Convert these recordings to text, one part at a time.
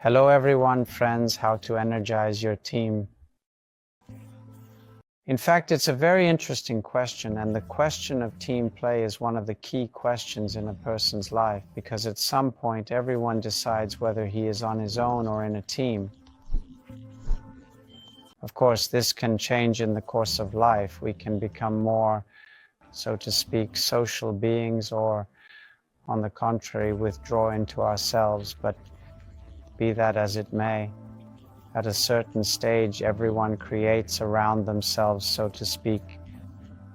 Hello everyone, friends, how to energize your team. In fact, it's a very interesting question, and the question of team play is one of the key questions in a person's life, because at some point everyone decides whether he is on his own or in a team. Of course, this can change in the course of life. We can become more, so to speak, social beings, or on the contrary, withdraw into ourselves. But be that as it may, at a certain stage, everyone creates around themselves, so to speak,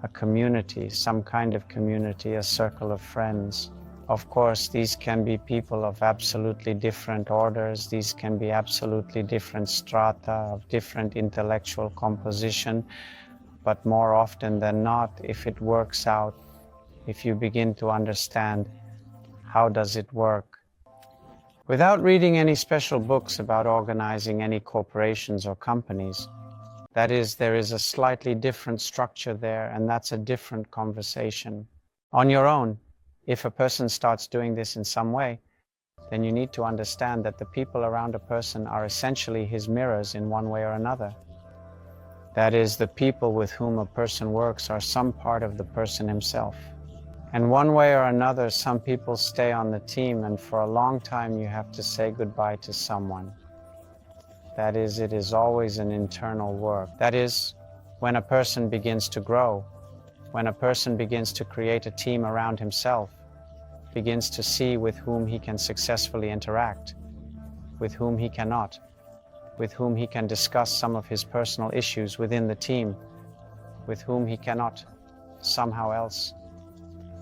a community, some kind of community, a circle of friends. Of course, these can be people of absolutely different orders. These can be absolutely different strata of different intellectual composition. But more often than not, if it works out, if you begin to understand how does it work, without reading any special books about organizing any corporations or companies, that is, there is a slightly different structure there, and that's a different conversation. On your own, if a person starts doing this in some way, then you need to understand that the people around a person are essentially his mirrors in one way or another. That is, the people with whom a person works are some part of the person himself. And one way or another, some people stay on the team, and for a long time you have to say goodbye to someone. That is, it is always an internal work. That is, when a person begins to grow, when a person begins to create a team around himself, begins to see with whom he can successfully interact, with whom he cannot, with whom he can discuss some of his personal issues within the team, with whom he cannot somehow else.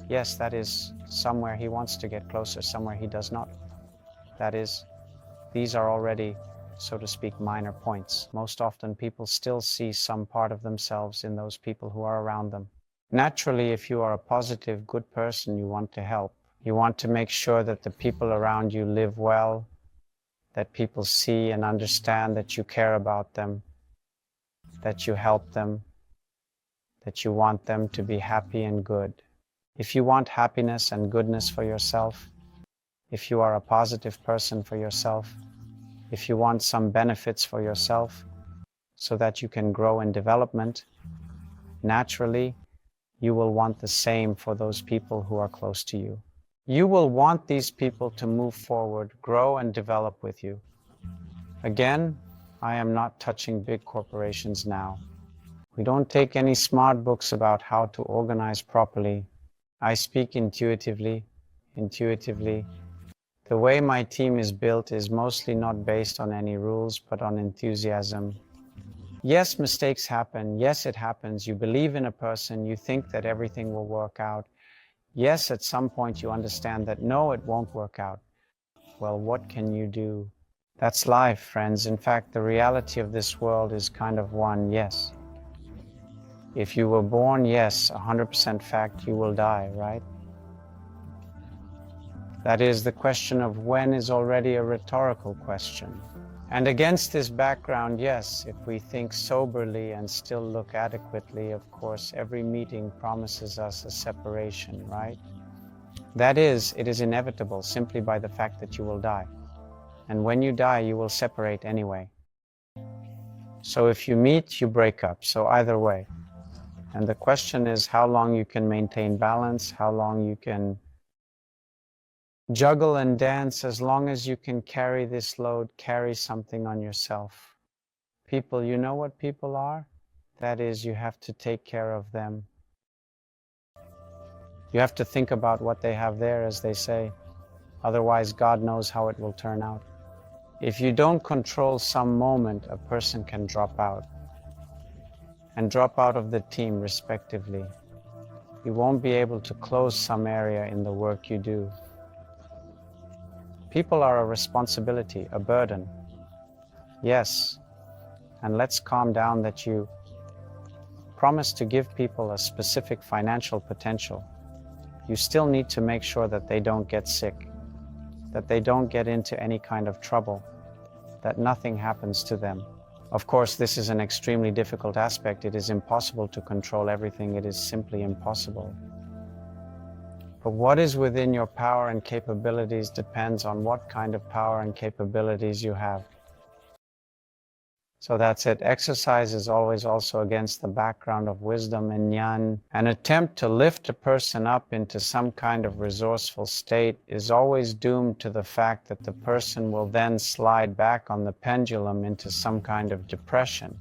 Yes, that is, somewhere he wants to get closer, somewhere he does not. That is, these are already, so to speak, minor points. Most often people still see some part of themselves in those people who are around them. Naturally, if you are a positive, good person, you want to help. You want to make sure that the people around you live well, that people see and understand that you care about them, that you help them, that you want them to be happy and good. If you want happiness and goodness for yourself, if you are a positive person for yourself, if you want some benefits for yourself so that you can grow in development, naturally, you will want the same for those people who are close to you. You will want these people to move forward, grow and develop with you. Again, I am not touching big corporations now. We don't take any smart books about how to organize properly. I speak intuitively. The way my team is built is mostly not based on any rules, but on enthusiasm. Yes, mistakes happen. Yes, it happens. You believe in a person. You think that everything will work out. Yes, at some point you understand that no, it won't work out. Well, what can you do? That's life, friends. In fact, the reality of this world is kind of one, yes. If you were born, yes, 100% fact, you will die, right? That is, the question of when is already a rhetorical question. And against this background, yes, if we think soberly and still look adequately, of course, every meeting promises us a separation, right? That is, it is inevitable simply by the fact that you will die. And when you die, you will separate anyway. So if you meet, you break up. So either way. And the question is how long you can maintain balance, how long you can juggle and dance. As long as you can carry this load, carry something on yourself. People, you know what people are? That is, you have to take care of them. You have to think about what they have there, as they say. Otherwise, God knows how it will turn out. If you don't control some moment, a person can drop out. And drop out of the team, respectively. You won't be able to close some area in the work you do. People are a responsibility, a burden. Yes, and let's calm down that you promise to give people a specific financial potential. You still need to make sure that they don't get sick, that they don't get into any kind of trouble, that nothing happens to them. Of course, this is an extremely difficult aspect. It is impossible to control everything. It is simply impossible. But what is within your power and capabilities depends on what kind of power and capabilities you have. So that's it. Exercise is always also against the background of wisdom and jnana. An attempt to lift a person up into some kind of resourceful state is always doomed to the fact that the person will then slide back on the pendulum into some kind of depression.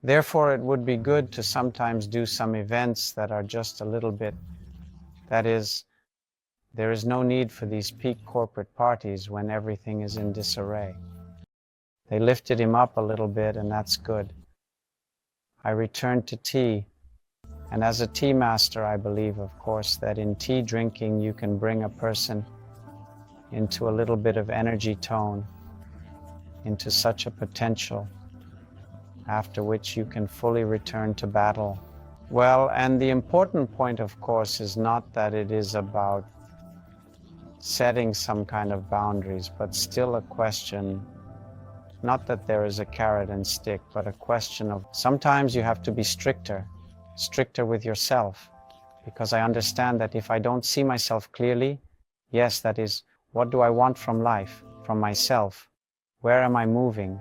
Therefore, it would be good to sometimes do some events that are just a little bit, that is, there is no need for these peak corporate parties when everything is in disarray. They lifted him up a little bit, and that's good. I returned to tea, and as a tea master, I believe, of course, that in tea drinking you can bring a person into a little bit of energy tone, into such a potential, after which you can fully return to battle. Well, and the important point, of course, is not that it is about setting some kind of boundaries, but still a question. Not that there is a carrot and stick, but a question of sometimes you have to be stricter with yourself, because I understand that if I don't see myself clearly, yes, that is, what do I want from life, from myself? Where am I moving?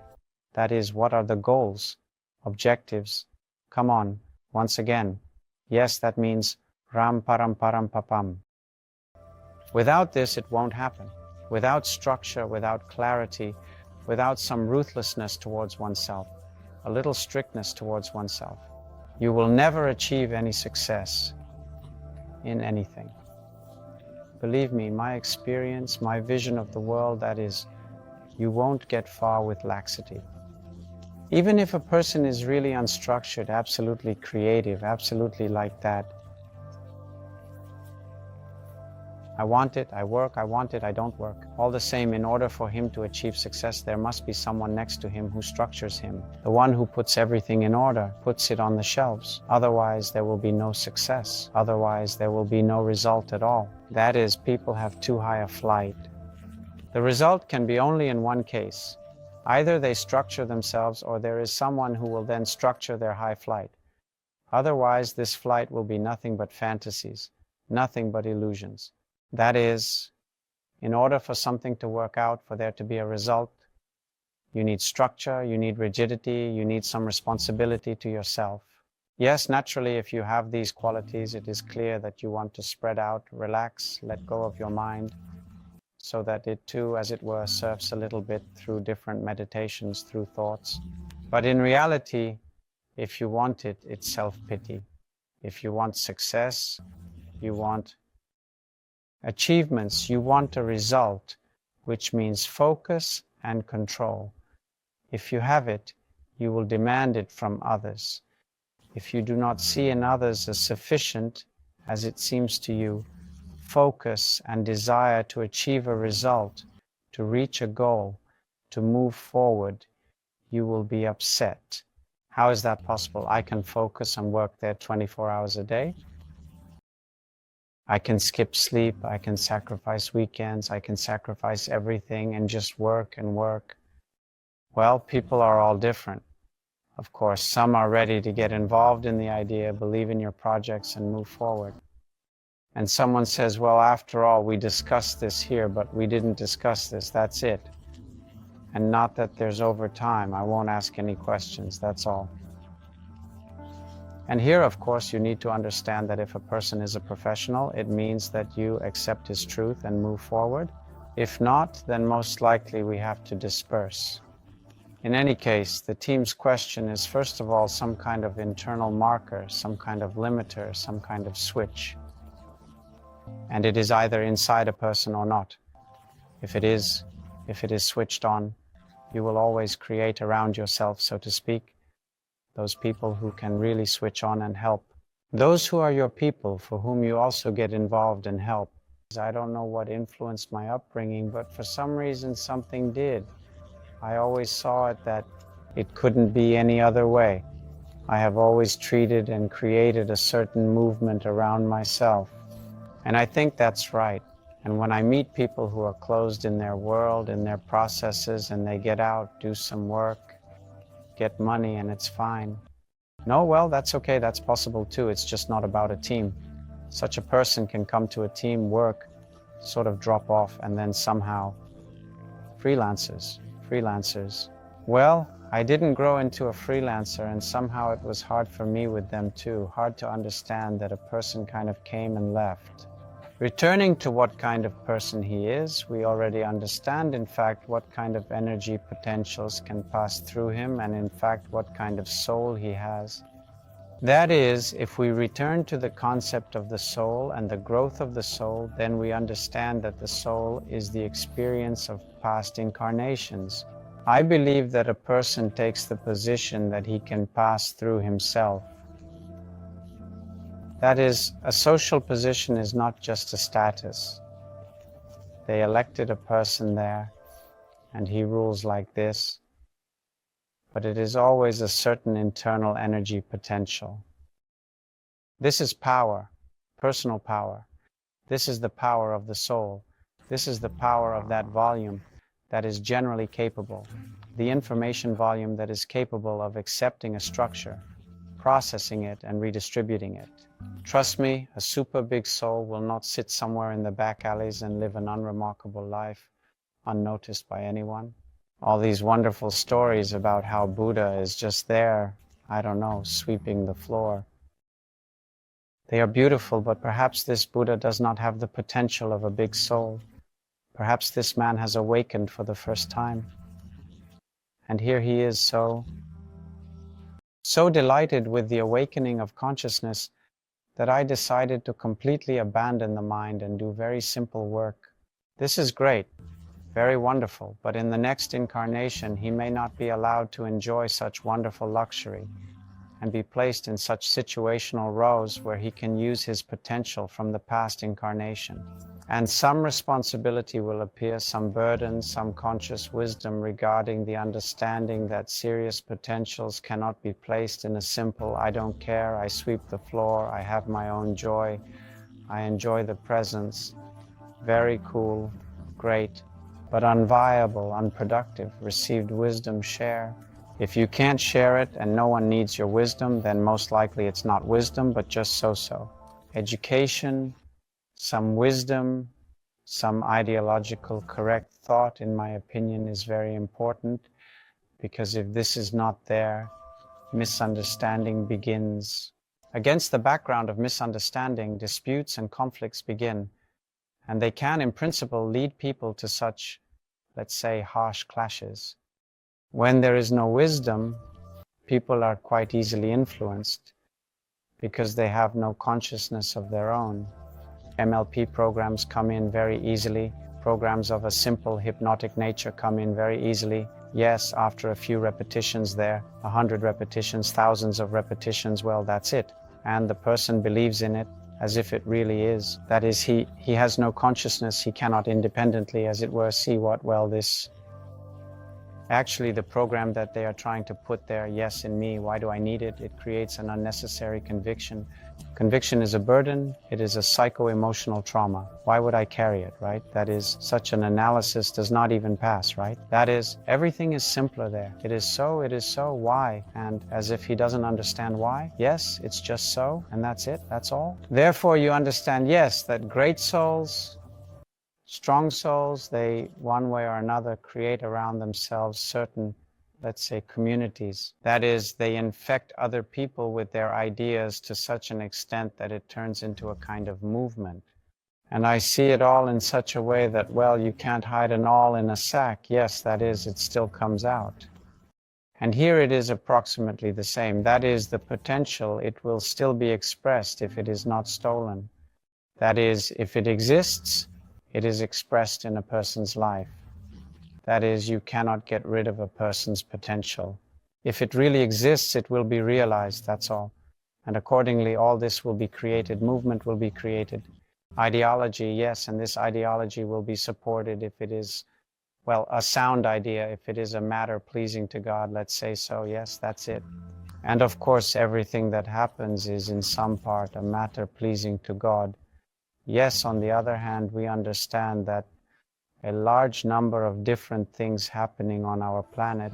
That is, what are the goals, objectives? Come on, once again. Yes, that means ram param param papam. Without this, it won't happen. Without structure, without clarity, without some ruthlessness towards oneself, a little strictness towards oneself, you will never achieve any success in anything. Believe me, my experience, my vision of the world, that is, you won't get far with laxity. Even if a person is really unstructured, absolutely creative, absolutely like that, I want it, I work, I want it, I don't work. All the same, in order for him to achieve success, there must be someone next to him who structures him. The one who puts everything in order, puts it on the shelves. Otherwise, there will be no success. Otherwise, there will be no result at all. That is, people have too high a flight. The result can be only in one case. Either they structure themselves, or there is someone who will then structure their high flight. Otherwise, this flight will be nothing but fantasies, nothing but illusions. That is, in order for something to work out, for there to be a result, you need structure, you need rigidity, you need some responsibility to yourself. Yes, naturally, if you have these qualities, it is clear that you want to spread out, relax, let go of your mind, so that it too, as it were, surfs a little bit through different meditations, through thoughts. But in reality, if you want it, it's self-pity. If you want success, you want achievements, you want a result, which means focus and control. If you have it, you will demand it from others. If you do not see in others as sufficient as it seems to you, focus and desire to achieve a result, to reach a goal, to move forward, you will be upset. How is that possible? I can focus and work there 24 hours a day. I can skip sleep, I can sacrifice weekends, I can sacrifice everything and just work and work. Well, people are all different. Of course, some are ready to get involved in the idea, believe in your projects and move forward. And someone says, well, after all, we discussed this here, but we didn't discuss this, that's it. And not that there's overtime, I won't ask any questions, that's all. And here, of course, you need to understand that if a person is a professional, it means that you accept his truth and move forward. If not, then most likely we have to disperse. In any case, the team's question is, first of all, some kind of internal marker, some kind of limiter, some kind of switch. And it is either inside a person or not. If it is switched on, you will always create around yourself, so to speak, those people who can really switch on and help. Those who are your people, for whom you also get involved and help. I don't know what influenced my upbringing, but for some reason something did. I always saw it that it couldn't be any other way. I have always treated and created a certain movement around myself. And I think that's right. And when I meet people who are closed in their world, in their processes, and they get out, do some work, get money, and it's fine. No, well, that's okay, that's possible too. It's just not about a team. Such a person can come to a team, work, sort of drop off, and then somehow freelancers. Well, I didn't grow into a freelancer, and somehow it was hard for me with them too. Hard to understand that a person kind of came and left. Returning to what kind of person he is, we already understand, in fact, what kind of energy potentials can pass through him, and in fact, what kind of soul he has. That is, if we return to the concept of the soul and the growth of the soul, then we understand that the soul is the experience of past incarnations. I believe that a person takes the position that he can pass through himself. That is, a social position is not just a status. They elected a person there, and he rules like this. But it is always a certain internal energy potential. This is power, personal power. This is the power of the soul. This is the power of that volume that is generally capable, the information volume that is capable of accepting a structure, processing it, and redistributing it. Trust me, a super big soul will not sit somewhere in the back alleys and live an unremarkable life, unnoticed by anyone. All these wonderful stories about how Buddha is just there, I don't know, sweeping the floor. They are beautiful, but perhaps this Buddha does not have the potential of a big soul. Perhaps this man has awakened for the first time. And here he is so delighted with the awakening of consciousness that I decided to completely abandon the mind and do very simple work. This is great. Very wonderful, but in the next incarnation he may not be allowed to enjoy such wonderful luxury and be placed in such situational roles where he can use his potential from the past incarnation. And some responsibility will appear, some burden, some conscious wisdom regarding the understanding that serious potentials cannot be placed in a simple, I don't care, I sweep the floor, I have my own joy, I enjoy the presence, very cool, great, but unviable, unproductive, received wisdom, share. If you can't share it and no one needs your wisdom, then most likely it's not wisdom, but just so-so. Education, some wisdom, some ideological correct thought, in my opinion, is very important, because if this is not there, misunderstanding begins. Against the background of misunderstanding, disputes and conflicts begin. And they can, in principle, lead people to such, let's say, harsh clashes. When there is no wisdom, people are quite easily influenced because they have no consciousness of their own. MLP programs come in very easily. Programs of a simple hypnotic nature come in very easily. Yes, after a few repetitions there, 100 repetitions, thousands of repetitions, well, that's it. And the person believes in it as if it really is. That is, he has no consciousness, he cannot independently, as it were, see what, well, this... Actually, the program that they are trying to put there, yes, in me, why do I need it? It creates an unnecessary conviction. Conviction is a burden, it is a psycho-emotional trauma. Why would I carry it, right? That is, such an analysis does not even pass, right? That is, everything is simpler there. It is so, why? And as if he doesn't understand why, yes, it's just so, and that's it, that's all. Therefore, you understand, yes, that great souls, strong souls, they, one way or another, create around themselves certain, let's say, communities. That is, they infect other people with their ideas to such an extent that it turns into a kind of movement. And I see it all in such a way that, well, you can't hide an awl in a sack. Yes, that is, it still comes out. And here it is approximately the same. That is, the potential, it will still be expressed if it is not stolen. That is, if it exists, it is expressed in a person's life. That is, you cannot get rid of a person's potential. If it really exists, it will be realized, that's all. And accordingly, all this will be created, movement will be created. Ideology, yes, and this ideology will be supported if it is, well, a sound idea, if it is a matter pleasing to God, let's say so, yes, that's it. And of course, everything that happens is in some part a matter pleasing to God. Yes, on the other hand, we understand that a large number of different things happening on our planet,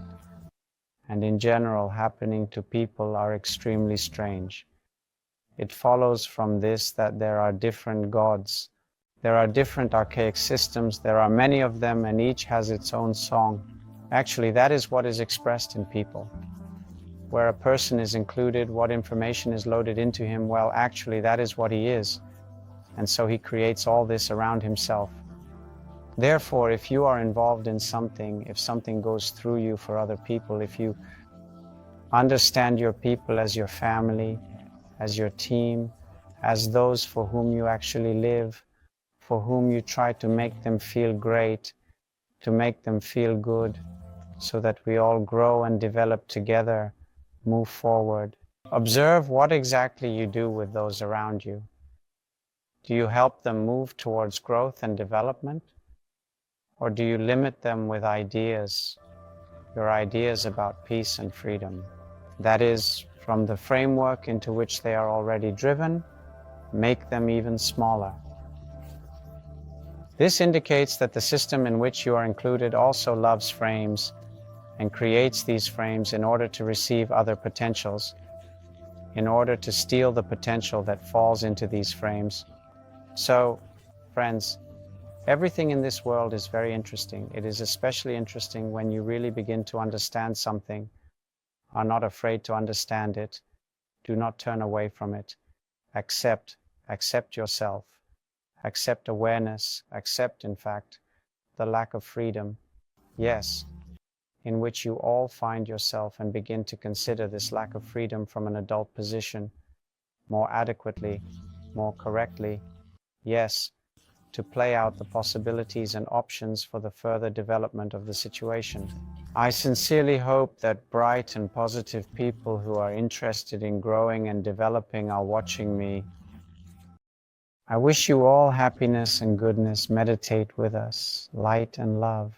and in general happening to people, are extremely strange. It follows from this that there are different gods. There are different archaic systems. There are many of them, and each has its own song. Actually, that is what is expressed in people. Where a person is included, what information is loaded into him, well, actually, that is what he is. And so he creates all this around himself. Therefore, if you are involved in something, if something goes through you for other people, if you understand your people as your family, as your team, as those for whom you actually live, for whom you try to make them feel great, to make them feel good, so that we all grow and develop together, move forward. Observe what exactly you do with those around you. Do you help them move towards growth and development? Or do you limit them with ideas, your ideas about peace and freedom? That is, from the framework into which they are already driven, make them even smaller. This indicates that the system in which you are included also loves frames and creates these frames in order to receive other potentials, in order to steal the potential that falls into these frames. So, friends, everything in this world is very interesting. It is especially interesting when you really begin to understand something, are not afraid to understand it, do not turn away from it. Accept yourself, accept awareness, accept, in fact, the lack of freedom, yes, in which you all find yourself, and begin to consider this lack of freedom from an adult position, more adequately, more correctly, yes, to play out the possibilities and options for the further development of the situation. I sincerely hope that bright and positive people who are interested in growing and developing are watching me. I wish you all happiness and goodness. Meditate with us, light and love.